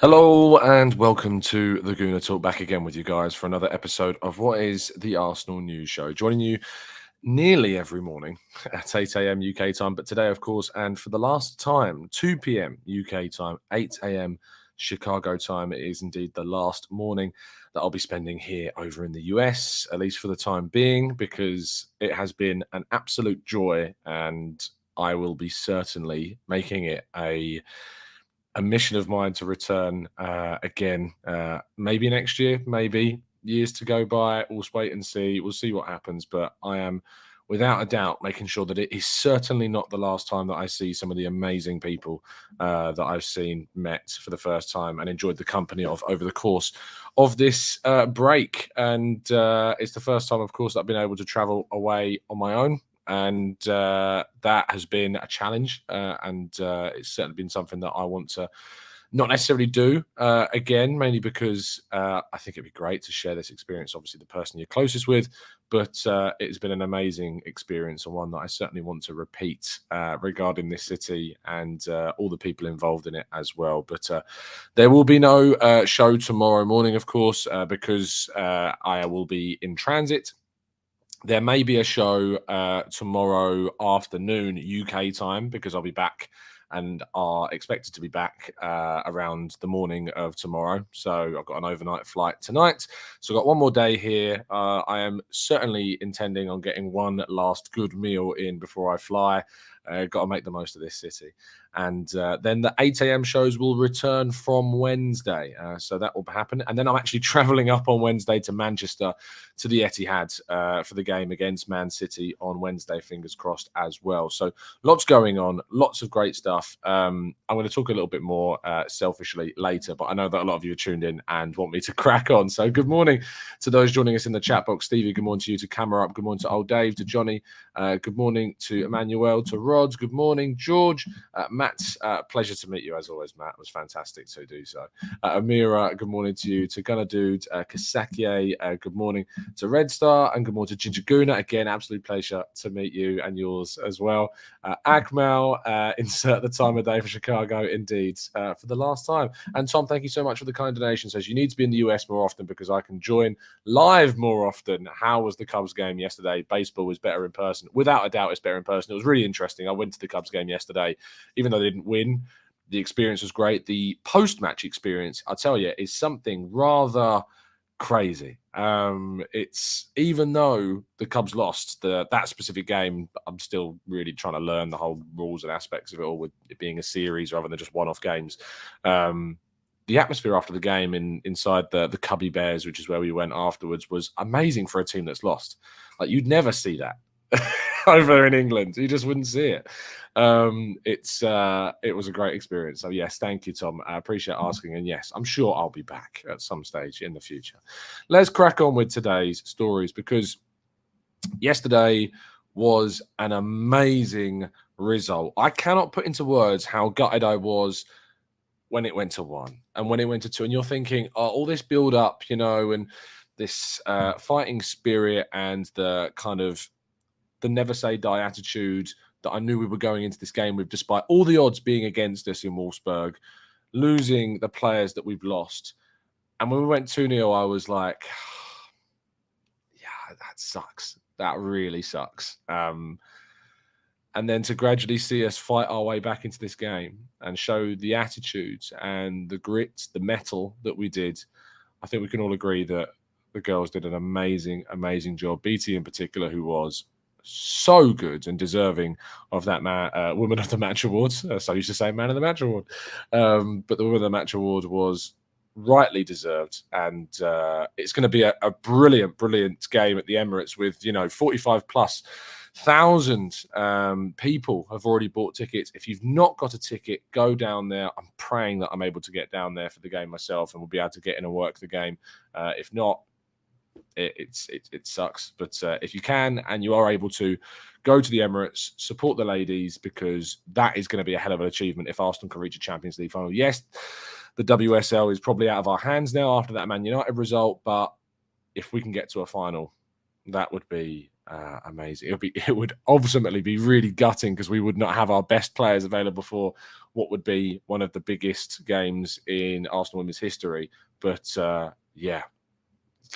Hello and welcome to the Gooner Talk, back again with you guys for another episode of what is the Arsenal News Show. Joining you nearly every morning at 8 a.m. UK time, but today, of course, and for the last time, 2 p.m. UK time, 8 a.m. Chicago time. It is indeed the last morning that I'll be spending here over in the US, at least for the time being, because it has been an absolute joy, and I will be certainly making it a mission of mine to return again, maybe next year, maybe years to go by. We'll wait and see. We'll see what happens. But I am, without a doubt, making sure that it is certainly not the last time that I see some of the amazing people that I've met for the first time and enjoyed the company of over the course of this break. And it's the first time, of course, that I've been able to travel away on my own. And that has been a challenge, and it's certainly been something that I want to not necessarily do again, mainly because I think it'd be great to share this experience, obviously the person you're closest with, but it's been an amazing experience and one that I certainly want to repeat regarding this city and all the people involved in it as well. But there will be no show tomorrow morning, of course, because I will be in transit. There may be a show tomorrow afternoon UK time, because I'll be back and are expected to be back around the morning of tomorrow. So I've got an overnight flight tonight. So I've got one more day here. I am certainly intending on getting one last good meal in before I fly. Got to make the most of this city. And then the 8 a.m. shows will return from Wednesday. So that will happen. And then I'm actually traveling up on Wednesday to Manchester to the Etihad for the game against Man City on Wednesday, fingers crossed as well. So lots going on, lots of great stuff. I'm going to talk a little bit more selfishly later, but I know that a lot of you are tuned in and want me to crack on. So good morning to those joining us in the chat box. Stevie, good morning to you, to Camera Up. Good morning to old Dave, to Johnny. Good morning to Emmanuel, to Rods. Good morning, George. Matt, pleasure to meet you as always, Matt. It was fantastic to do so. Amira, good morning to you. To Gunner Dude, Kasakie, good morning to Red Star, and good morning to Ginger Gooner. Again, absolute pleasure to meet you and yours as well. Akmal, insert the time of day for Chicago, indeed, for the last time. And Tom, thank you so much for the kind donation. Says you need to be in the US more often because I can join live more often. How was the Cubs game yesterday? Baseball was better in person. Without a doubt, it's better in person. It was really interesting. I went to the Cubs game yesterday, even though they didn't win. The experience was great. The post-match experience, I'll tell you, is something rather crazy. It's, even though the Cubs lost that specific game, I'm still really trying to learn the whole rules and aspects of it all, with it being a series rather than just one-off games. The atmosphere after the game inside the Cubby Bears, which is where we went afterwards, was amazing for a team that's lost. Like, you'd never see that over in England. You just wouldn't see it. It was a great experience. So yes, thank you, Tom. I appreciate asking. And yes, I'm sure I'll be back at some stage in the future. Let's crack on with today's stories, because yesterday was an amazing result. I cannot put into words how gutted I was when it went to 1 and when it went to 2. And you're thinking, oh, all this build up, and this fighting spirit and the kind of the never say die attitude that I knew we were going into this game with, despite all the odds being against us in Wolfsburg, losing the players that we've lost. And when we went 2-0, I was like, yeah, that sucks. That really sucks. And then to gradually see us fight our way back into this game and show the attitudes and the grit, the mettle that we did, I think we can all agree that the girls did an amazing, amazing job. BT in particular, who was so good and deserving of that Woman of the Match award. So I used to say Man of the Match award. But the Woman of the Match award was rightly deserved. And it's going to be a brilliant, brilliant game at the Emirates with, 45 plus thousand people have already bought tickets. If you've not got a ticket, go down there. I'm praying that I'm able to get down there for the game myself and we'll be able to get in and work the game. If not, it sucks. But if you can and you are able to, go to the Emirates, support the ladies, because that is going to be a hell of an achievement if Arsenal can reach a Champions League final. Yes, the WSL is probably out of our hands now after that Man United result, but if we can get to a final, that would be amazing. It would ultimately be really gutting because we would not have our best players available for what would be one of the biggest games in Arsenal women's history. But yeah,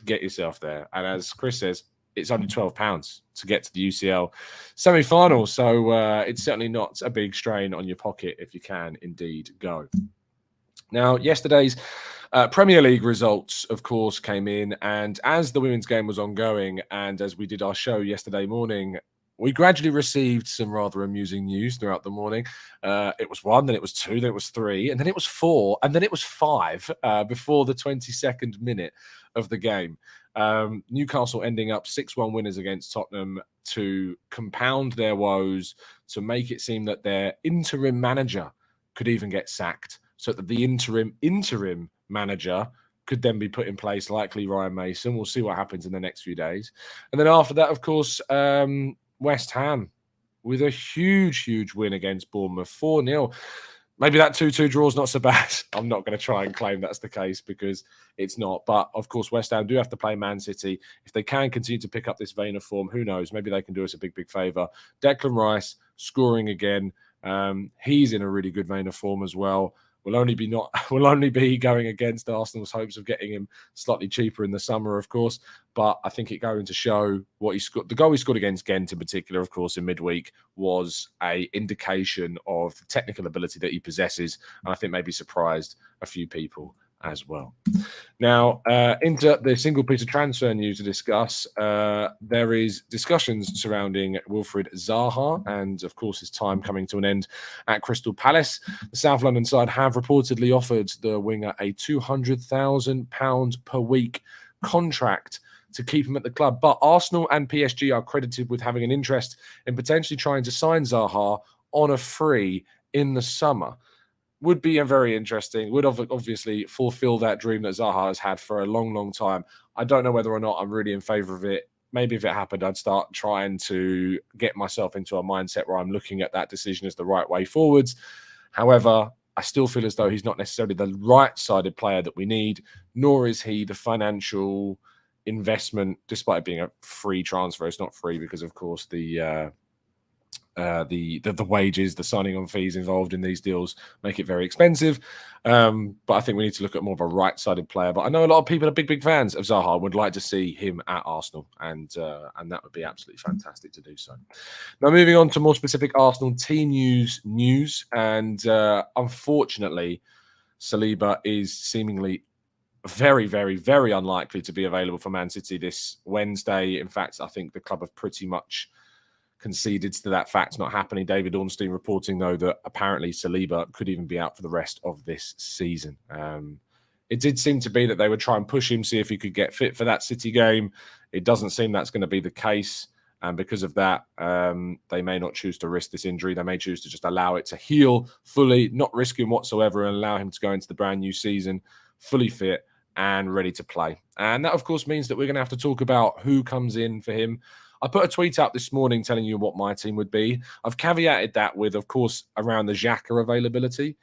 get yourself there. And as Chris says, it's only £12 to get to the UCL semi-final. So it's certainly not a big strain on your pocket if you can indeed go. Now, yesterday's Premier League results, of course, came in. And as the women's game was ongoing, and as we did our show yesterday morning, we gradually received some rather amusing news throughout the morning. It was 1, then it was 2, then it was 3, and then it was 4, and then it was 5 before the 22nd minute of the game. Newcastle ending up 6-1 winners against Tottenham to compound their woes, to make it seem that their interim manager could even get sacked, so that the interim manager could then be put in place, likely Ryan Mason. We'll see what happens in the next few days. And then after that, of course, West Ham with a huge win against Bournemouth, 4-0. Maybe that 2-2 draw is not so bad. I'm not going to try and claim that's the case because it's not. But, of course, West Ham do have to play Man City. If they can continue to pick up this vein of form, who knows? Maybe they can do us a big favour. Declan Rice scoring again. He's in a really good vein of form as well. Will only be going against Arsenal's hopes of getting him slightly cheaper in the summer, of course. But I think it going to show what he scored. The goal he scored against Ghent in particular, of course, in midweek was a indication of the technical ability that he possesses. And I think maybe surprised a few people as well. Now, into the single piece of transfer news to discuss, there is discussions surrounding Wilfried Zaha and, of course, his time coming to an end at Crystal Palace. The South London side have reportedly offered the winger a £200,000 per week contract to keep him at the club. But Arsenal and PSG are credited with having an interest in potentially trying to sign Zaha on a free in the summer. Would be a very interesting, would obviously fulfill that dream that Zaha has had for a long time. I don't know whether or not I'm really in favour of it. Maybe if it happened, I'd start trying to get myself into a mindset where I'm looking at that decision as the right way forwards. However, I still feel as though he's not necessarily the right-sided player that we need, nor is he the financial investment, despite it being a free transfer. It's not free because, of course, the wages, the signing on fees involved in these deals make it very expensive. But I think we need to look at more of a right-sided player. But I know a lot of people are big fans of Zaha, would like to see him at Arsenal, and that would be absolutely fantastic to do so. Now, moving on to more specific Arsenal team news, and unfortunately, Saliba is seemingly very unlikely to be available for Man City this Wednesday. In fact, I think the club have pretty much conceded to that fact not happening. David Ornstein reporting, though, that apparently Saliba could even be out for the rest of this season. It did seem to be that they would try and push him, see if he could get fit for that City game. It doesn't seem that's going to be the case. And because of that, they may not choose to risk this injury. They may choose to just allow it to heal fully, not risk him whatsoever, and allow him to go into the brand new season fully fit and ready to play. And that, of course, means that we're going to have to talk about who comes in for him. I put a tweet out this morning telling you what my team would be. I've caveated that with, of course, around the Xhaka availability.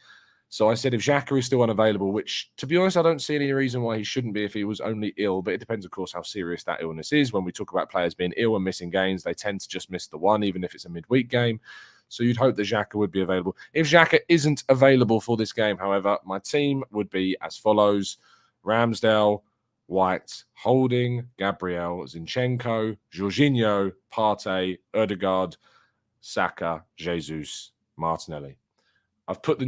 So I said if Xhaka is still unavailable, which, to be honest, I don't see any reason why he shouldn't be if he was only ill. But it depends, of course, how serious that illness is. When we talk about players being ill and missing games, they tend to just miss the one, even if it's a midweek game. So you'd hope that Xhaka would be available. If Xhaka isn't available for this game, however, my team would be as follows. Ramsdale, White, Holding, Gabriel, Zinchenko, Jorginho, Partey, Ødegaard, Saka, Jesus, Martinelli. I've put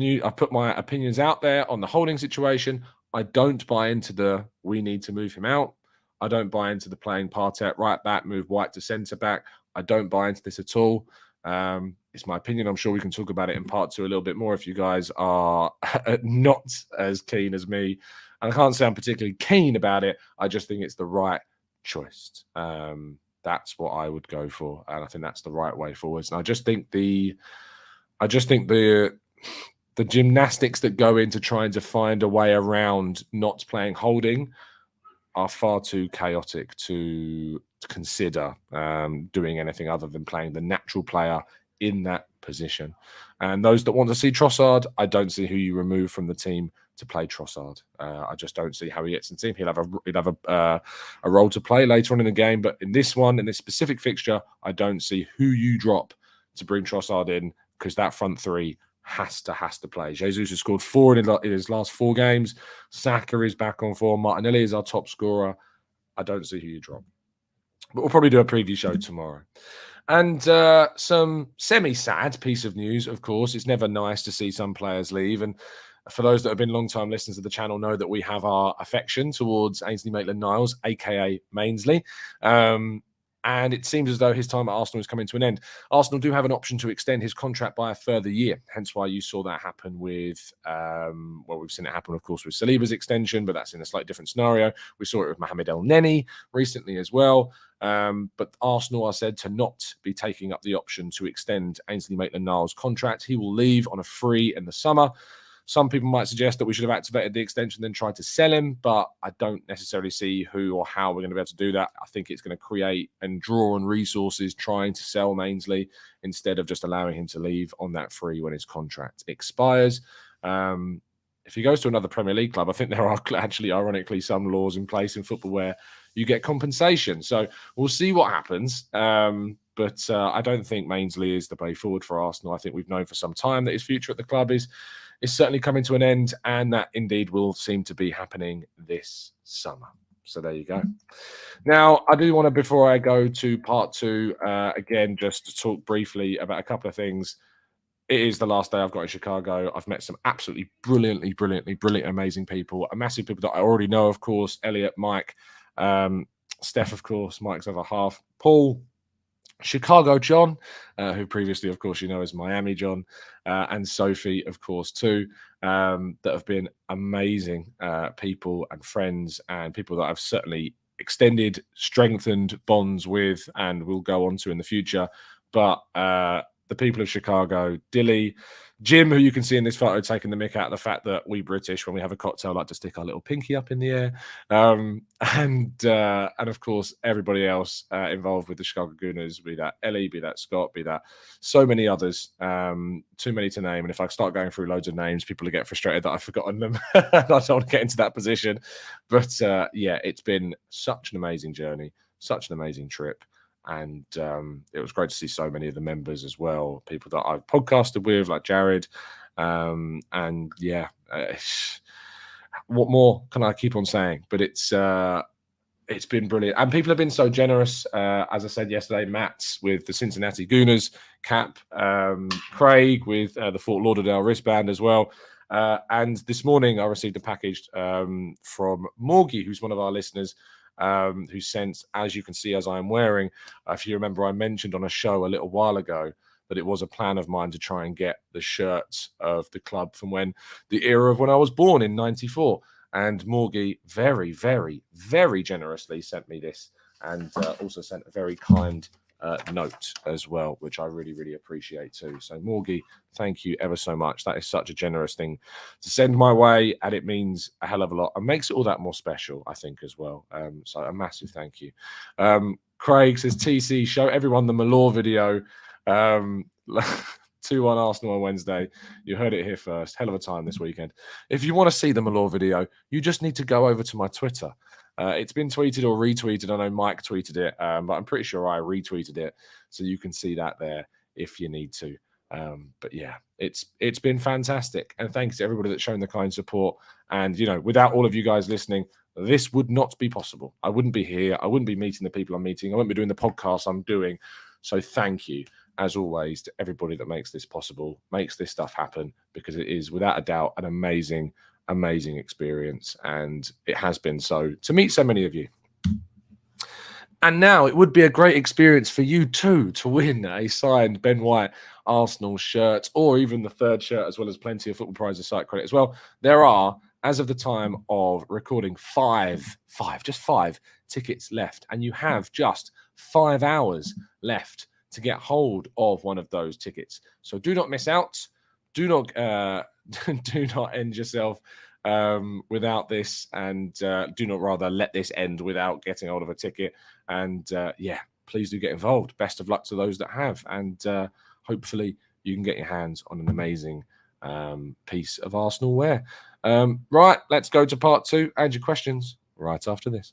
my opinions out there on the Holding situation. I don't buy into we need to move him out. I don't buy into the playing Partey at right back, move White to centre back. I don't buy into this at all. It's my opinion. I'm sure we can talk about it in part 2 a little bit more if you guys are not as keen as me. And I can't say I'm particularly keen about it. I just think it's the right choice. That's what I would go for, and I think that's the right way forwards. And I just think the gymnastics that go into trying to find a way around not playing Holding are far too chaotic to consider doing anything other than playing the natural player in that position. And those that want to see Trossard, I don't see who you remove from the team to play Trossard. I just don't see how he gets in the team. He'll have a role to play later on in the game, but in this specific fixture, I don't see who you drop to bring Trossard in, because that front three has to play. Jesus has scored 4 in his last 4 games. Saka is back on form. Martinelli is our top scorer. I don't see who you drop. But we'll probably do a preview show tomorrow. And some semi-sad piece of news, of course. It's never nice to see some players leave. And for those that have been long-time listeners of the channel know that we have our affection towards Ainsley Maitland-Niles, a.k.a. Mainsley. And it seems as though his time at Arsenal is coming to an end. Arsenal do have an option to extend his contract by a further year. Hence why you saw that happen with, we've seen it happen, of course, with Saliba's extension, but that's in a slightly different scenario. We saw it with Mohamed El Neni recently as well. But Arsenal are said to not be taking up the option to extend Ainsley Maitland-Niles' contract. He will leave on a free in the summer. Some people might suggest that we should have activated the extension, then tried to sell him, but I don't necessarily see who or how we're going to be able to do that. I think it's going to create and draw on resources trying to sell Mainsley instead of just allowing him to leave on that free when his contract expires. If he goes to another Premier League club, I think there are actually, ironically, some laws in place in football where you get compensation. So we'll see what happens. But I don't think Mainsley is the way forward for Arsenal. I think we've known for some time that his future at the club is certainly coming to an end, and that indeed will seem to be happening this summer. So there you go. Now, I do want to, before I go to part 2, again, just to talk briefly about a couple of things. It is the last day I've got in Chicago. I've met some absolutely brilliant, amazing people. Massive people that I already know, of course. Elliot, Mike, Steph, of course, Mike's other half, Paul, Chicago John, who previously, of course, you know as Miami John, and Sophie, of course, too, that have been amazing people and friends and people that I've certainly extended, strengthened bonds with and will go on to in the future. But the people of Chicago, Dilly, Jim, who you can see in this photo taking the mick out of the fact that we British, when we have a cocktail, like to stick our little pinky up in the air. And of course, everybody else involved with the Chicago Gooners, be that Ellie, be that Scott, be that so many others, too many to name. And if I start going through loads of names, people will get frustrated that I've forgotten them. I don't want to get into that position. But yeah, it's been such an amazing journey, such an amazing trip. And it was great to see so many of the members as well, people that I've podcasted with, like Jared. And yeah, what more can I keep on saying? But it's been brilliant. And people have been so generous. As I said yesterday, Matt's with the Cincinnati Gooners cap, Craig with the Fort Lauderdale wristband as well. And this morning I received a package from Morgie, who's one of our listeners, who sent, as you can see, as I'm wearing, if you remember, I mentioned on a show a little while ago that it was a plan of mine to try and get the shirts of the club from the era of when I was born in '94. And Morgie very, very, very generously sent me this, and also sent a very kind note as well, which I really, really appreciate too. So Morgie, thank you ever so much. That is such a generous thing to send my way, and it means a hell of a lot and makes it all that more special, I think, as well. So a massive thank you. Craig says, TC, show everyone the Malore video. 2-1 Arsenal on Wednesday. You heard it here first. Hell of a time this weekend. If you want to see the Malore video, you just need to go over to my Twitter. It's been tweeted or retweeted. I know Mike tweeted it, but I'm pretty sure I retweeted it. So you can see that there if you need to. But yeah, it's been fantastic. And thanks to everybody that's shown the kind support. And, you know, without all of you guys listening, this would not be possible. I wouldn't be here. I wouldn't be meeting the people I'm meeting. I wouldn't be doing the podcast I'm doing. So thank you, as always, to everybody that makes this possible, makes this stuff happen, because it is, without a doubt, an amazing experience, and it has been so to meet so many of you. And now it would be a great experience for you too to win a signed Ben White Arsenal shirt, or even the third shirt, as well as plenty of football prizes site credit as well. There are, as of the time of recording, just five tickets left, and you have just 5 hours left to get hold of one of those tickets. So do not miss out. Do not end yourself without this, and do not rather let this end without getting hold of a ticket. And yeah, please do get involved. Best of luck to those that have, and hopefully you can get your hands on an amazing piece of Arsenal wear. Right, let's go to part 2 and your questions right after this.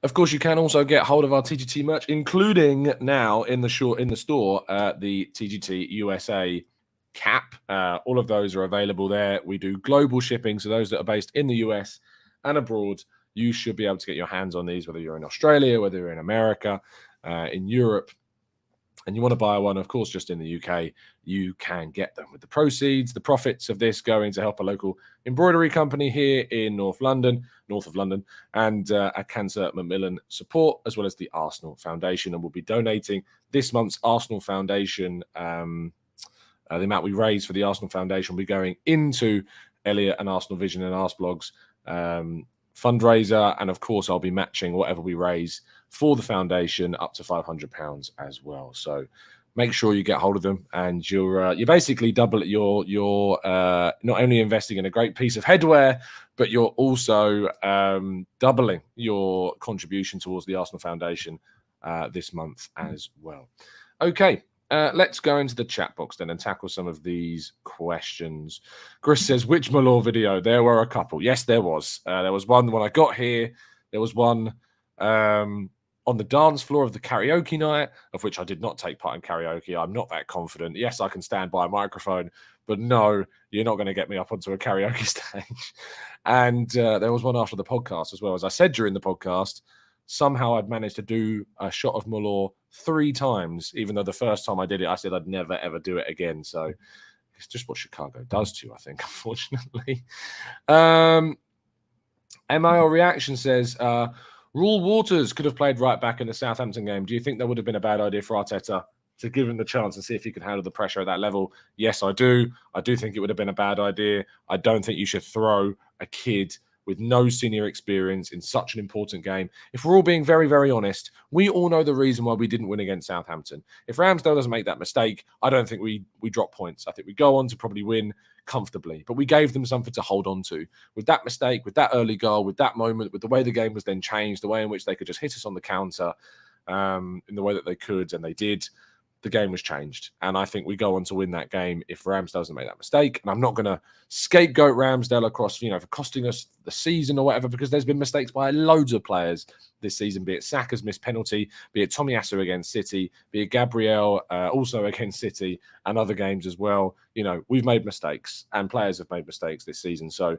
Of course, you can also get hold of our TGT merch, including now in the store the TGT USA cap. All of those are available there. We do global shipping, so those that are based in the US and abroad, you should be able to get your hands on these, whether you're in Australia, whether you're in America, in Europe, and you want to buy one, of course, just in the UK, you can get them with the proceeds, the profits of this going to help a local embroidery company here in north of London, and a Cancer Macmillan support, as well as the Arsenal Foundation. And we'll be donating this month's Arsenal Foundation. The amount we raise for the Arsenal Foundation will be going into Elliot and Arsenal Vision and Arsblogs fundraiser, and of course I'll be matching whatever we raise for the foundation up to £500 as well. So make sure you get hold of them, and you're basically double you're not only investing in a great piece of headwear, but you're also doubling your contribution towards the Arsenal Foundation this month as well. Okay. Let's go into the chat box then and tackle some of these questions. Chris says, which Malor video? There were a couple. Yes, there was. There was one when I got here. There was one on the dance floor of the karaoke night, of which I did not take part in karaoke. I'm not that confident. Yes, I can stand by a microphone, but no, you're not going to get me up onto a karaoke stage. And there was one after the podcast as well. As I said during the podcast, somehow I'd managed to do a shot of Malor 3 times, even though the first time I did it, I said I'd never, ever do it again. So it's just what Chicago does to you, I think, unfortunately. MIL Reaction says, Rule Waters could have played right back in the Southampton game. Do you think that would have been a bad idea for Arteta to give him the chance and see if he could handle the pressure at that level? Yes, I do. I do think it would have been a bad idea. I don't think you should throw a kid with no senior experience in such an important game. If we're all being very, very honest, we all know the reason why we didn't win against Southampton. If Ramsdale doesn't make that mistake, I don't think we drop points. I think we go on to probably win comfortably, but we gave them something to hold on to. With that mistake, with that early goal, with that moment, with the way the game was then changed, the way in which they could just hit us on the counter in the way that they could, and they did, the game was changed. And I think we go on to win that game if Ramsdale doesn't make that mistake. And I'm not going to scapegoat Ramsdale across, for costing us the season or whatever, because there's been mistakes by loads of players this season, be it Saka's missed penalty, be it Tomiyasu against City, be it Gabriel also against City, and other games as well. We've made mistakes, and players have made mistakes this season. So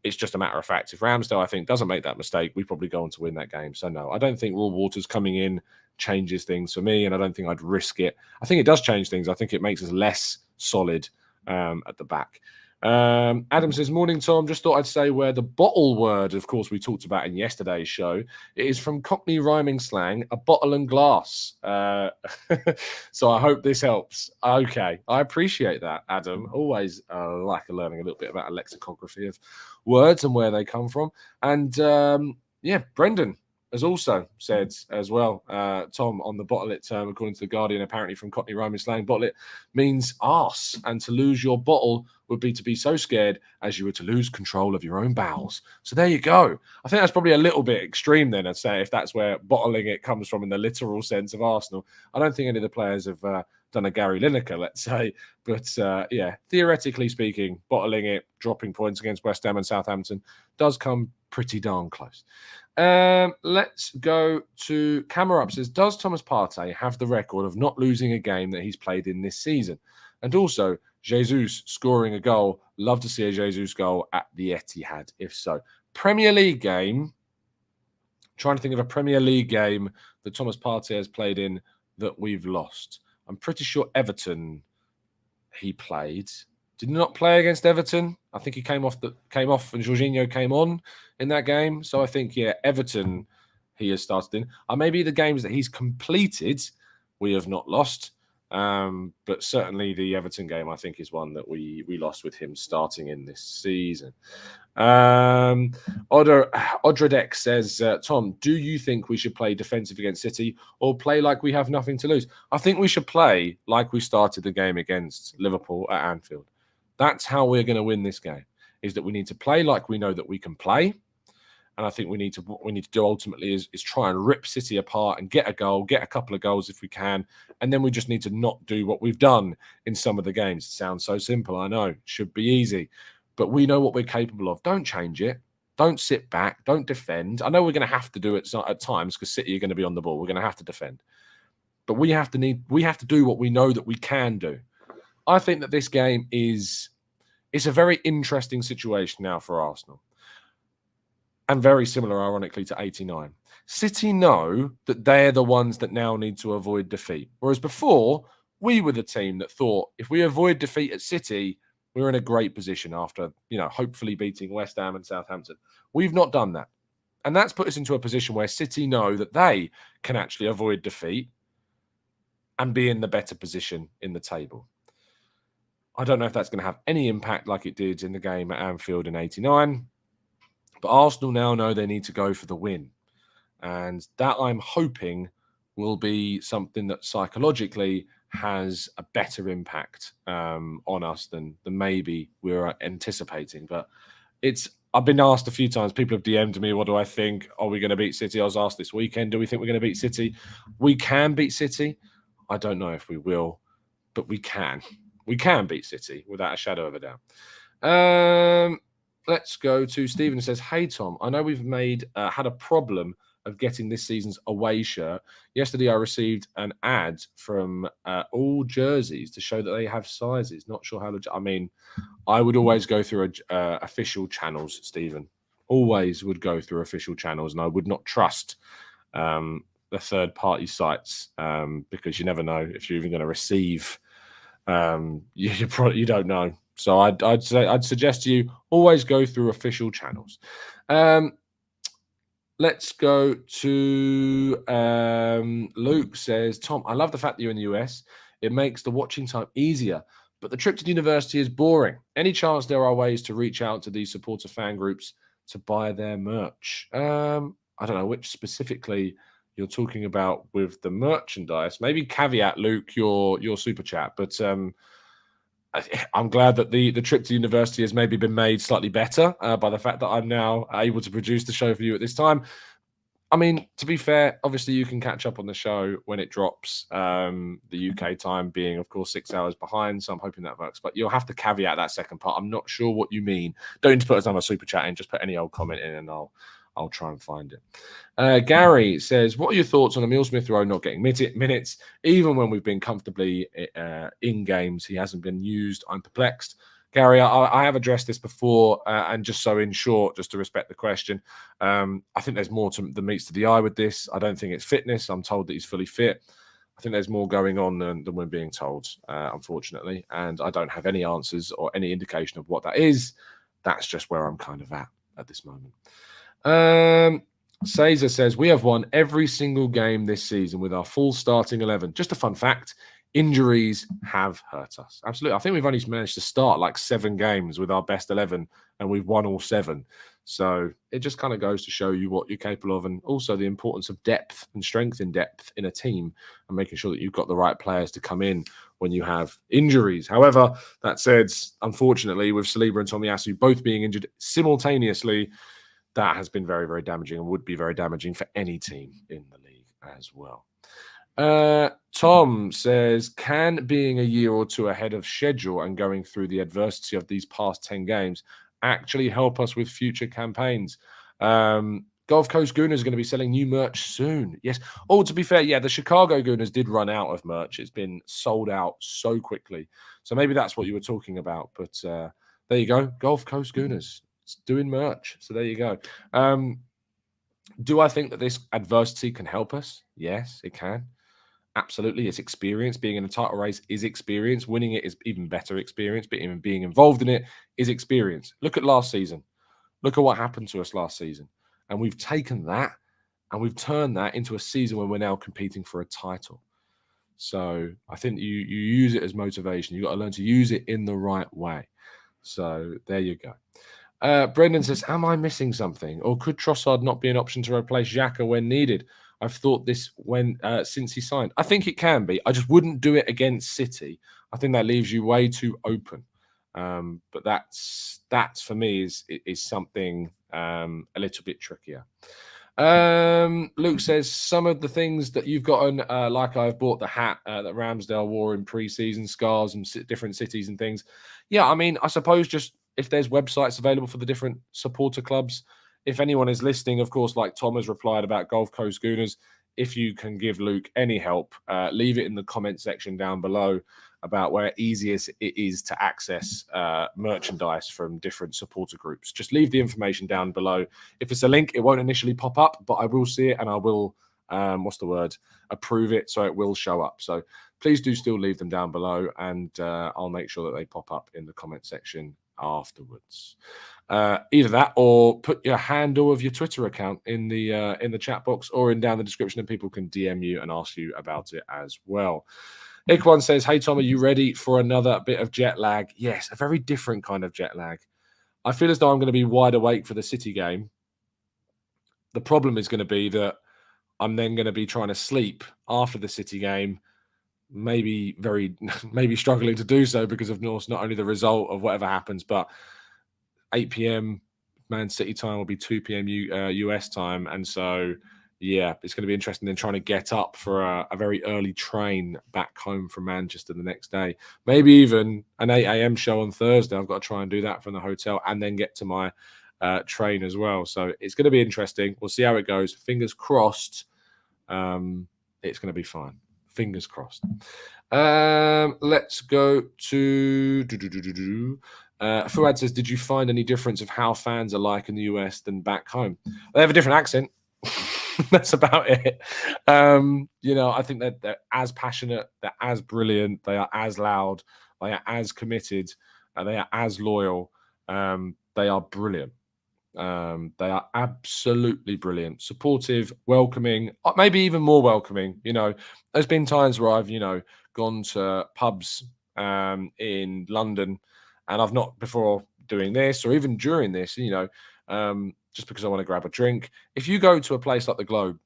it's just a matter of fact. If Ramsdale, I think, doesn't make that mistake, we probably go on to win that game. So no, I don't think Raw Waters coming in changes things for me, and I don't think I'd risk it. I think it does change things. I think it makes us less solid at the back. Adam says, morning, Tom. Just thought I'd say where the bottle word, of course, we talked about in yesterday's show. It is from Cockney rhyming slang, a bottle and glass. So I hope this helps. Okay, I appreciate that, Adam. Always like learning a little bit about a lexicography of words and where they come from. And Brendan has also said as well, Tom, on the bottle it term, according to The Guardian, apparently from Cockney rhyming slang, bottle it means arse, and to lose your bottle would be to be so scared as you were to lose control of your own bowels. So there you go. I think that's probably a little bit extreme then, I'd say, if that's where bottling it comes from in the literal sense of Arsenal. I don't think any of the players have done a Gary Lineker, let's say. But theoretically speaking, bottling it, dropping points against West Ham and Southampton does come pretty darn close. Let's go to Camera Up. Says, does Thomas Partey have the record of not losing a game that he's played in this season? And also, Jesus scoring a goal. Love to see a Jesus goal at the Etihad, if so. Premier League game. Trying to think of a Premier League game that Thomas Partey has played in that we've lost. I'm pretty sure Everton he played. Did he not play against Everton? I think he came off and Jorginho came on in that game. So I think, Everton he has started in. Maybe the games that he's completed, we have not lost. But certainly the Everton game, I think, is one that we lost with him starting in this season. Odradek says, Tom, do you think we should play defensive against City or play like we have nothing to lose? I think we should play like we started the game against Liverpool at Anfield. That's how we're going to win this game, is that we need to play like we know that we can play. And I think what we need to do ultimately is try and rip City apart and get a goal, get a couple of goals if we can. And then we just need to not do what we've done in some of the games. It sounds so simple, I know. It should be easy. But we know what we're capable of. Don't change it. Don't sit back. Don't defend. I know we're going to have to do it at times because City are going to be on the ball. We're going to have to defend. But we have to do what we know that we can do. I think that this game it's a very interesting situation now for Arsenal. And very similar, ironically, to 89. City know that they're the ones that now need to avoid defeat. Whereas before, we were the team that thought if we avoid defeat at City, we're in a great position after, hopefully beating West Ham and Southampton. We've not done that. And that's put us into a position where City know that they can actually avoid defeat and be in the better position in the table. I don't know if that's going to have any impact like it did in the game at Anfield in 89. But Arsenal now know they need to go for the win. And that, I'm hoping, will be something that psychologically has a better impact on us than maybe we were anticipating. But I've been asked a few times, people have DM'd me, what do I think? Are we going to beat City? I was asked this weekend, do we think we're going to beat City? We can beat City. I don't know if we will, but we can. We can beat City without a shadow of a doubt. Let's go to Stephen, who says, hey, Tom, I know we've had a problem of getting this season's away shirt. Yesterday, I received an ad from all jerseys to show that they have sizes. Not sure how I would always go through official channels, Stephen. Always would go through official channels, and I would not trust the third-party sites because you never know if you're even going to receive. You don't know. So I'd suggest you always go through official channels. Let's go to Luke says, Tom, I love the fact that you're in the US. It makes the watching time easier, but the trip to the university is boring. Any chance there are ways to reach out to these supporter fan groups to buy their merch? I don't know which specifically you're talking about with the merchandise. Maybe caveat, Luke, your super chat, but I'm glad that the trip to university has maybe been made slightly better by the fact that I'm now able to produce the show for you at this time. I mean, to be fair, obviously you can catch up on the show when it drops, the UK time being, of course, 6 hours behind. So I'm hoping that works. But you'll have to caveat that second part. I'm not sure what you mean. Don't need to put us on a super chat in. Just put any old comment in and I'll try and find it. Gary says, what are your thoughts on Emile Smith-Rowe not getting minutes? Even when we've been comfortably in games, he hasn't been used. I'm perplexed. Gary, I have addressed this before, and just so in short, just to respect the question, I think there's more than meets to the eye with this. I don't think it's fitness. I'm told that he's fully fit. I think there's more going on than we're being told, unfortunately, and I don't have any answers or any indication of what that is. That's just where I'm kind of at this moment. Caesar says, we have won every single game this season with our full starting 11. Just a fun fact, injuries have hurt us. Absolutely. I think we've only managed to start like 7 games with our best 11 and we've won all 7. So it just kind of goes to show you what you're capable of, and also the importance of depth and strength in depth in a team and making sure that you've got the right players to come in when you have injuries. However, that said, unfortunately, with Saliba and Tomiyasu both being injured simultaneously, that has been very, very damaging and would be very damaging for any team in the league as well. Tom says, can being a year or two ahead of schedule and going through the adversity of these past 10 games actually help us with future campaigns? Gulf Coast Gooners are going to be selling new merch soon. Yes. Oh, to be fair, yeah, the Chicago Gooners did run out of merch. It's been sold out so quickly. So maybe that's what you were talking about. But there you go. Gulf Coast Gooners. It's doing merch. So there you go. Do I think that this adversity can help us? Yes, it can. Absolutely. It's experience. Being in a title race is experience. Winning it is even better experience. But even being involved in it is experience. Look at last season. Look at what happened to us last season. And we've taken that and we've turned that into a season where we're now competing for a title. So I think you use it as motivation. You've got to learn to use it in the right way. So there you go. Brendan says, am I missing something? Or could Trossard not be an option to replace Xhaka when needed? I've thought this since he signed. I think it can be. I just wouldn't do it against City. I think that leaves you way too open. But that's for me is something a little bit trickier. Luke says, some of the things that you've gotten, like I've bought the hat that Ramsdale wore in pre-season, scars and different cities and things. Yeah, I mean, I suppose just if there's websites available for the different supporter clubs, if anyone is listening, of course, like Tom has replied about Gulf Coast Gooners, if you can give Luke any help, leave it in the comment section down below about where easiest it is to access merchandise from different supporter groups. Just leave the information down below. If it's a link, it won't initially pop up, but I will see it and I will, approve it, so it will show up. So please do still leave them down below, and I'll make sure that they pop up in the comment section afterwards. Either that or put your handle of your Twitter account in the chat box or in down the description, and people can DM you and ask you about it as well. Ikwan says, hey Tom, are you ready for another bit of jet lag? Yes, a very different kind of jet lag. I feel as though I'm going to be wide awake for the City game. The problem is going to be that I'm then going to be trying to sleep after the City game, maybe struggling to do so because of not only the result of whatever happens, but 8 p.m. Man City time will be 2 p.m. US time. And so, yeah, it's going to be interesting then trying to get up for a very early train back home from Manchester the next day. Maybe even an 8 a.m. show on Thursday. I've got to try and do that from the hotel and then get to my train as well. So it's going to be interesting. We'll see how it goes. Fingers crossed. It's going to be fine. Fingers crossed. Let's go to... Fuad says, did you find any difference of how fans are like in the US than back home? They have a different accent. That's about it. I think that they're as passionate, they're as brilliant, they are as loud, they are as committed, they are as loyal. They are brilliant. They are absolutely brilliant, supportive, welcoming, maybe even more welcoming. There's been times where I've, gone to pubs in London, and I've not before doing this or even during this, just because I want to grab a drink. If you go to a place like the Globe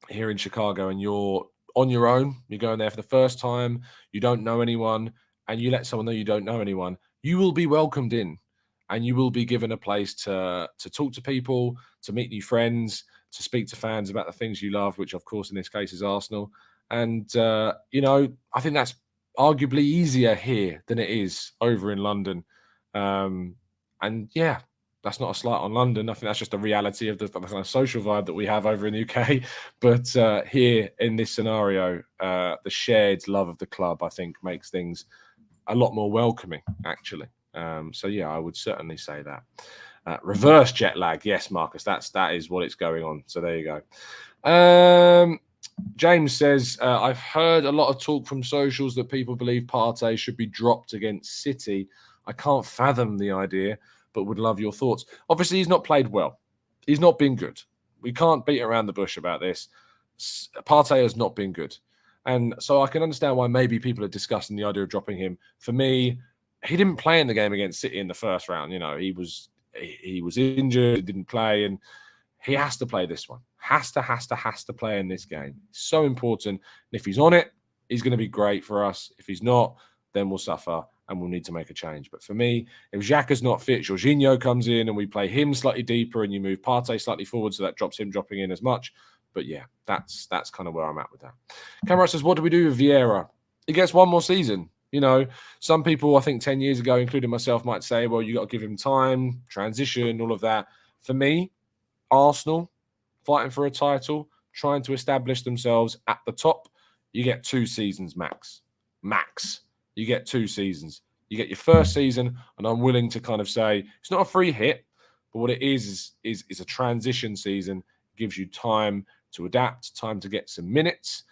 here in Chicago and you're on your own, you're going there for the first time, you don't know anyone, and you let someone know you don't know anyone, you will be welcomed in. And you will be given a place to talk to people, to meet new friends, to speak to fans about the things you love, which, of course, in this case is Arsenal. And, I think that's arguably easier here than it is over in London. And, yeah, that's not a slight on London. I think that's just a reality of the kind of social vibe that we have over in the UK. But here in this scenario, the shared love of the club, I think, makes things a lot more welcoming, actually. So yeah, I would certainly say that. Reverse jet lag, yes, Marcus, that is what it's going on. So there you go. James says, I've heard a lot of talk from socials that people believe Partey should be dropped against City. I can't fathom the idea, but would love your thoughts. Obviously, he's not played well. He's not been good. We can't beat around the bush about this. Partey has not been good. And so I can understand why maybe people are discussing the idea of dropping him. For me, he didn't play in the game against City in the first round. He was injured, he didn't play, and he has to play this one. Has to play in this game. It's so important. And if he's on it, he's going to be great for us. If he's not, then we'll suffer and we'll need to make a change. But for me, if Xhaka's not fit, Jorginho comes in and we play him slightly deeper and you move Partey slightly forward, so that drops him dropping in as much. But yeah, that's kind of where I'm at with that. Cameron says, what do we do with Vieira? He gets one more season. Some people, I think 10 years ago, including myself, might say, well, you got to give him time, transition, all of that. For me, Arsenal, fighting for a title, trying to establish themselves at the top, you get 2 seasons max. Max. You get 2 seasons. You get your first season, and I'm willing to kind of say, it's not a free hit, but what it is a transition season. It gives you time to adapt, time to get some minutes,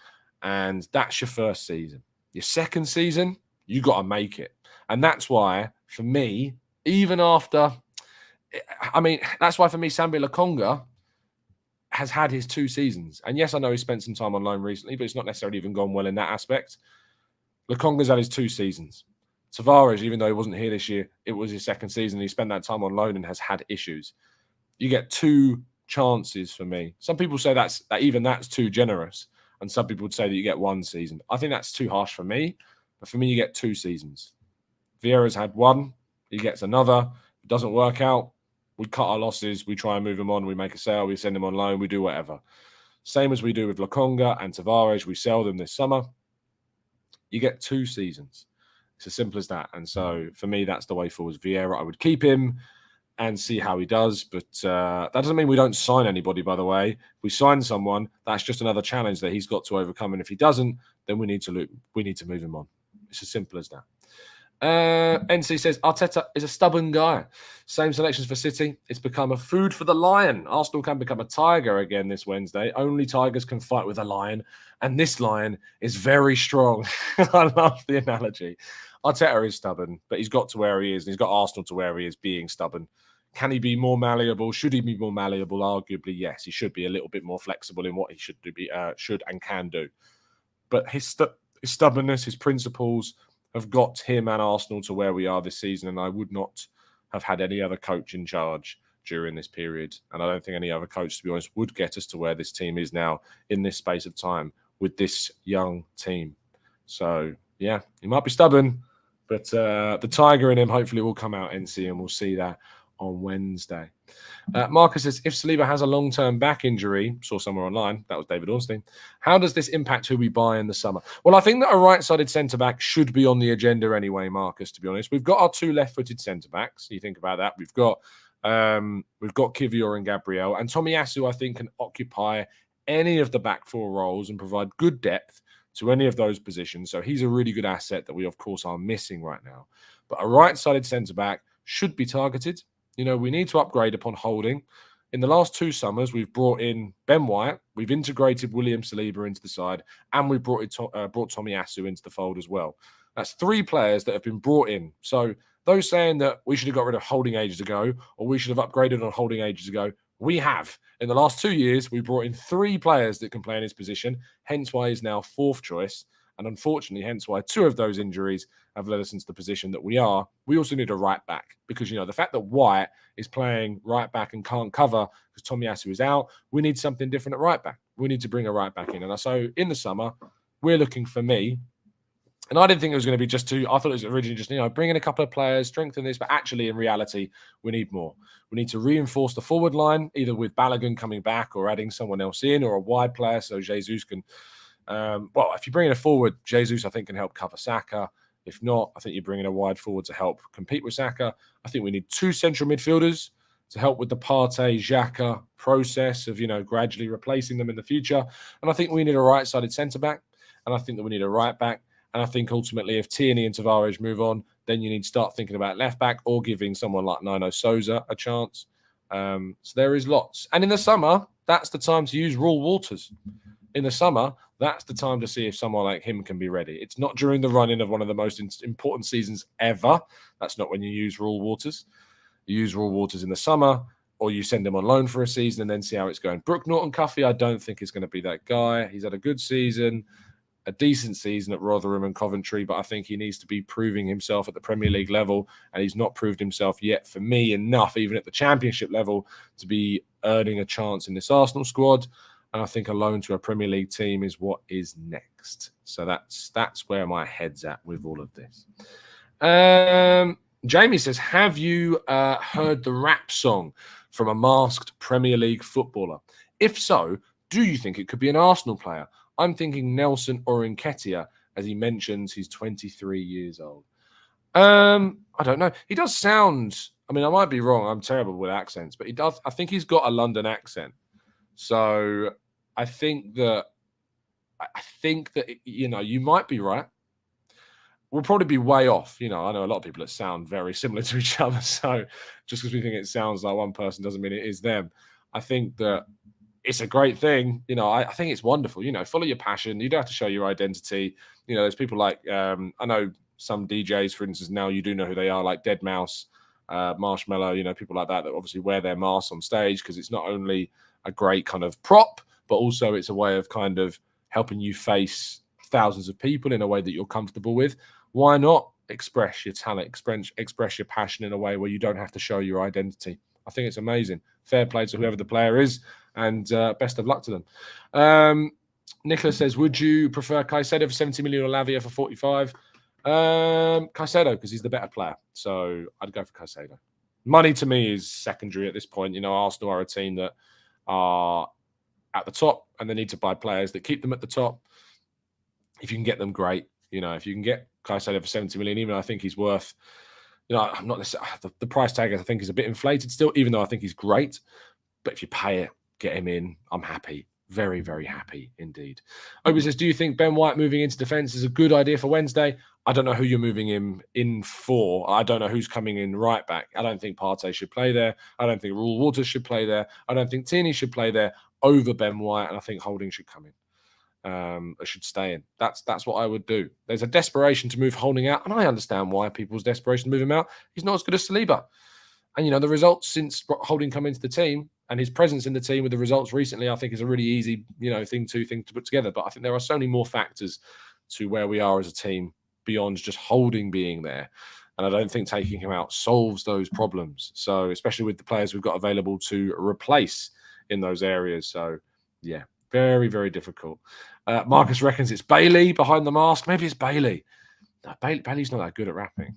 and that's your first season. Your second season, you got to make it. And that's why, for me, even after, that's why for me, Sambi Lokonga has had his 2 seasons. And yes, I know he spent some time on loan recently, but it's not necessarily even gone well in that aspect. Lokonga's had his 2 seasons. Tavares, even though he wasn't here this year, it was his second season. He spent that time on loan and has had issues. You get 2 chances for me. Some people say that's too generous. And some people would say that you get 1 season. I think that's too harsh for me. But for me, you get 2 seasons. Vieira's had 1. He gets another. It doesn't work out. We cut our losses. We try and move him on. We make a sale. We send him on loan. We do whatever. Same as we do with Lokonga and Tavares. We sell them this summer. You get 2 seasons. It's as simple as that. And so for me, that's the way forward. Vieira, I would keep him. and see how he does. But that doesn't mean we don't sign anybody, by the way. If we sign someone, that's just another challenge that he's got to overcome. And if he doesn't, then we need to move him on. It's as simple as that. NC says Arteta is a stubborn guy. Same selections for City. It's become a food for the lion. Arsenal can become a tiger again this Wednesday. Only tigers can fight with a lion, and this lion is very strong. I love the analogy. Arteta is stubborn, but he's got to where he is, and he's got Arsenal to where he is being stubborn. Can he be more malleable? Should he be more malleable? Arguably, yes. He should be a little bit more flexible in what he should and can do. But his stubbornness, his principles have got him and Arsenal to where we are this season, and I would not have had any other coach in charge during this period. And I don't think any other coach, to be honest, would get us to where this team is now in this space of time with this young team. So, yeah, he might be stubborn, but the tiger in him hopefully will come out, NC, and we'll see that on Wednesday. Marcus says, if Saliba has a long-term back injury, saw somewhere online, that was David Ornstein, how does this impact who we buy in the summer? Well, I think that a right-sided centre-back should be on the agenda anyway, Marcus, to be honest. We've got our two left-footed centre-backs. You think about that. We've got Kivior and Gabriel, and Tomiyasu, I think, can occupy any of the back four roles and provide good depth to any of those positions. So he's a really good asset that we, of course, are missing right now. But a right-sided centre-back should be targeted. You know, we need to upgrade upon holding. In the last 2 summers, we've brought in Ben White, we've integrated William Saliba into the side, and we brought Tomiyasu into the fold as well. That's 3 players that have been brought in. So those saying that we should have got rid of holding ages ago, or we should have upgraded on holding ages ago, we have. In the last 2 years, we brought in 3 players that can play in his position, hence why he's now 4th choice. And unfortunately, hence why 2 of those injuries have led us into the position that we are. We also need a right back because, you know, the fact that White is playing right back and can't cover because Tomiyasu is out, we need something different at right back. We need to bring a right back in. And so in the summer, we're looking for me. And I didn't think it was going to be just 2. I thought it was originally just, you know, bring in a couple of players, strengthen this. But actually, in reality, we need more. We need to reinforce the forward line, either with Balogun coming back or adding someone else in or a wide player so Jesus can... if you bring in a forward, Jesus, I think, can help cover Saka. If not, I think you bring in a wide forward to help compete with Saka. I think we need 2 central midfielders to help with the Partey, Xhaka process of, you know, gradually replacing them in the future. And I think we need a right-sided centre-back. And I think that we need a right-back. And I think ultimately if Tierney and Tavares move on, then you need to start thinking about left-back or giving someone like Nino Souza a chance. So there is lots. And in the summer, that's the time to use Raul Waters. In the summer, that's the time to see if someone like him can be ready. It's not during the run-in of one of the most important seasons ever. That's not when you use Raul Waters. You use Raul Waters in the summer, or you send him on loan for a season and then see how it's going. Brooke Norton-Cuffy, I don't think is going to be that guy. He's had a good season, a decent season at Rotherham and Coventry, but I think he needs to be proving himself at the Premier League level, and he's not proved himself yet, for me, enough, even at the Championship level, to be earning a chance in this Arsenal squad. And I think a loan to a Premier League team is what is next. So that's where my head's at with all of this. Jamie says, have you heard the rap song from a masked Premier League footballer? If so, do you think it could be an Arsenal player? I'm thinking Nelson or Nketiah, as he mentions he's 23 years old. I don't know. He does sound, I mean, I might be wrong. I'm terrible with accents, but I think he's got a London accent. So I think that you know, you might be right. We'll probably be way off. You know, I know a lot of people that sound very similar to each other. So just because we think it sounds like one person doesn't mean it is them. I think that it's a great thing. You know, I think it's wonderful. You know, follow your passion. You don't have to show your identity. You know, there's people like, I know some DJs, for instance, now you do know who they are, like Dead Mouse, Marshmallow, you know, people like that obviously wear their masks on stage because it's not only a great kind of prop, but also it's a way of kind of helping you face thousands of people in a way that you're comfortable with. Why not express your talent, express your passion in a way where you don't have to show your identity? I think it's amazing. Fair play to whoever the player is, and best of luck to them. Nicholas says, would you prefer Caicedo for 70 million or Lavia for 45? Caicedo, because he's the better player. So I'd go for Caicedo. Money to me is secondary at this point. You know, Arsenal are a team that are at the top and they need to buy players that keep them at the top. If you can get them, great. You know, if you can get Caicedo for 70 million, even though I think he's worth, I'm not necessarily, the price tag I think is a bit inflated still, even though I think he's great. But if you pay it, get him in. I'm happy. Very, very happy indeed. Obi says, do you think Ben White moving into defence is a good idea for Wednesday? I don't know who you're moving him in for. I don't know who's coming in right back. I don't think Partey should play there. I don't think Rule Waters should play there. I don't think Tierney should play there over Ben White. And I think Holding should come in. Should stay in. That's what I would do. There's a desperation to move Holding out, and I understand why people's desperation to move him out. He's not as good as Saliba. And, the results since Holding come into the team and his presence in the team with the results recently, I think is a really easy, thing to put together. But I think there are so many more factors to where we are as a team beyond just Holding being there. And I don't think taking him out solves those problems. So especially with the players we've got available to replace in those areas. So, yeah, very, very difficult. Marcus reckons it's Bailey behind the mask. Maybe it's Bailey. No, Bailey's not that good at rapping.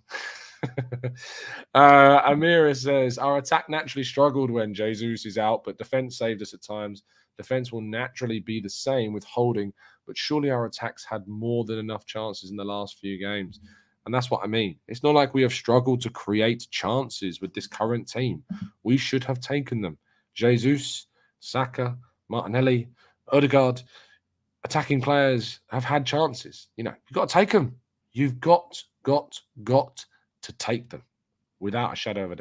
Amira says, our attack naturally struggled when Jesus is out, but defense saved us at times. Defense will naturally be the same with Holding, but surely our attacks had more than enough chances in the last few games. And that's what I mean. It's not like we have struggled to create chances with this current team. We should have taken them. Jesus, Saka, Martinelli, Odegaard, attacking players have had chances. You've got to take them. You've got to take them without a shadow of a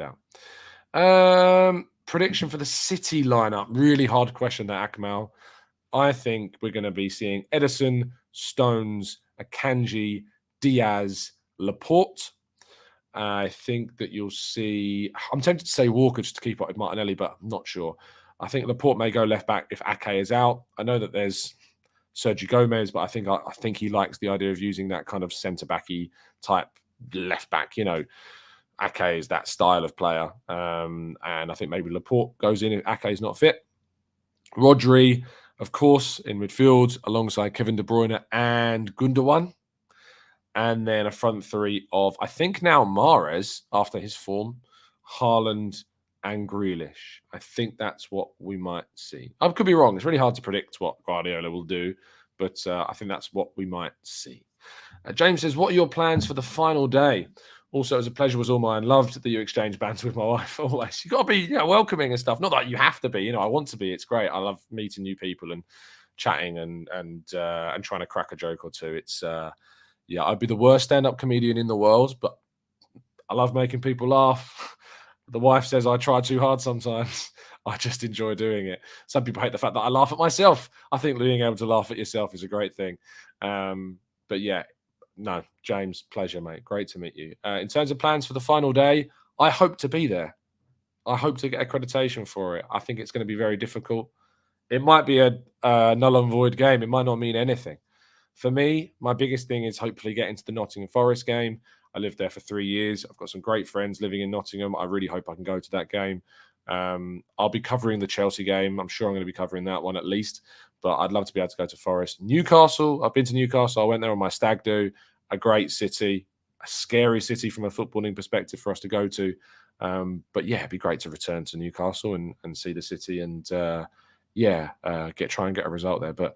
doubt. Prediction for the City lineup. Really hard question there, Akmal. I think we're going to be seeing Edison, Stones, Akanji, Diaz, Laporte. I think that you'll see... I'm tempted to say Walker just to keep up with Martinelli, but I'm not sure. I think Laporte may go left back if Ake is out. I know that there's Sergio Gomez, but I think he likes the idea of using that kind of centre-backy type left back. Ake is that style of player. And I think maybe Laporte goes in if Ake is not fit. Rodri, of course, in midfield alongside Kevin De Bruyne and Gundogan. And then a front three of, I think now Mahrez, after his form, Haaland and Grealish. I think that's what we might see. I could be wrong. It's really hard to predict what Guardiola will do, but I think that's what we might see. James says, what are your plans for the final day? Also, it was a pleasure, was all mine. Loved that you exchanged banter with my wife always. You've got to be welcoming and stuff. Not that you have to be. I want to be. It's great. I love meeting new people and chatting and trying to crack a joke or two. It's I'd be the worst stand-up comedian in the world, but I love making people laugh. The wife says I try too hard sometimes. I just enjoy doing it. Some people hate the fact that I laugh at myself. I think being able to laugh at yourself is a great thing. But yeah, no, James, pleasure, mate. Great to meet you. In terms of plans for the final day, I hope to be there. I hope to get accreditation for it. I think it's going to be very difficult. It might be a null and void game. It might not mean anything. For me, my biggest thing is hopefully getting to the Nottingham Forest game. I lived there for 3 years. I've got some great friends living in Nottingham. I really hope I can go to that game. I'll be covering the Chelsea game. I'm sure I'm going to be covering that one at least. But I'd love to be able to go to Forest. Newcastle, I've been to Newcastle. I went there on my stag do. A great city, a scary city from a footballing perspective for us to go to. But yeah, it'd be great to return to Newcastle and see the city and try and get a result there. But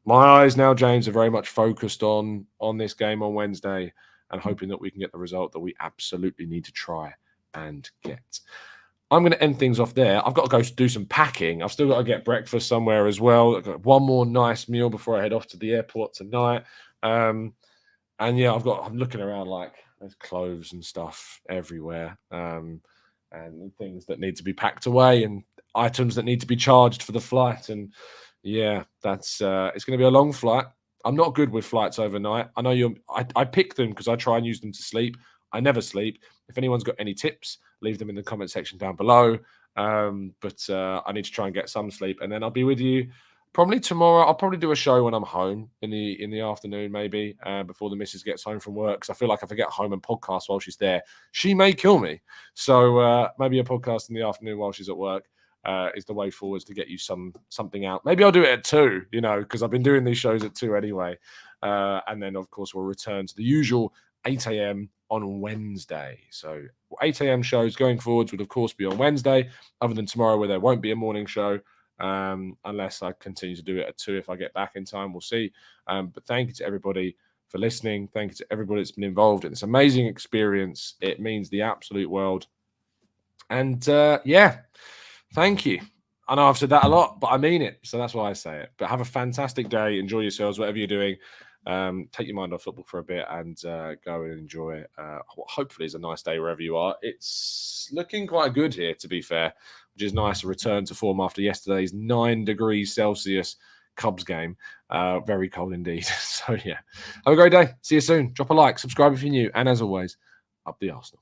my eyes now, James, are very much focused on this game on Wednesday and hoping that we can get the result that we absolutely need to try and get. I'm going to end things off there. I've got to go do some packing. I've still got to get breakfast somewhere as well. I've got one more nice meal before I head off to the airport tonight. And yeah, I'm looking around like there's clothes and stuff everywhere, and things that need to be packed away and items that need to be charged for the flight. And yeah, that's it's going to be a long flight. I'm not good with flights overnight. I know I pick them because I try and use them to sleep. I never sleep. If anyone's got any tips, leave them in the comment section down below. But I need to try and get some sleep, and then I'll be with you probably tomorrow. I'll probably do a show when I'm home in the afternoon, maybe before the missus gets home from work. Because I feel like if I get home and podcast while she's there, she may kill me. So maybe a podcast in the afternoon while she's at work is the way forwards to get you something out. Maybe I'll do it at 2, because I've been doing these shows at 2 anyway. And then of course we'll return to the usual 8 a.m. on Wednesday. So 8 a.m. shows going forwards would of course be on Wednesday, other than tomorrow where there won't be a morning show. Unless I continue to do it at 2 if I get back in time. We'll see. But thank you to everybody for listening. Thank you to everybody that's been involved in this amazing experience. It means the absolute world. And yeah, thank you. I know I've said that a lot, but I mean it. So that's why I say it. But have a fantastic day. Enjoy yourselves, whatever you're doing. Take your mind off football for a bit and go and enjoy what hopefully is a nice day wherever you are. It's looking quite good here, to be fair, which is nice. A return to form after yesterday's 9 degrees Celsius Cubs game. Very cold indeed. So yeah, have a great day. See you soon. Drop a like, subscribe if you're new. And as always, up the Arsenal.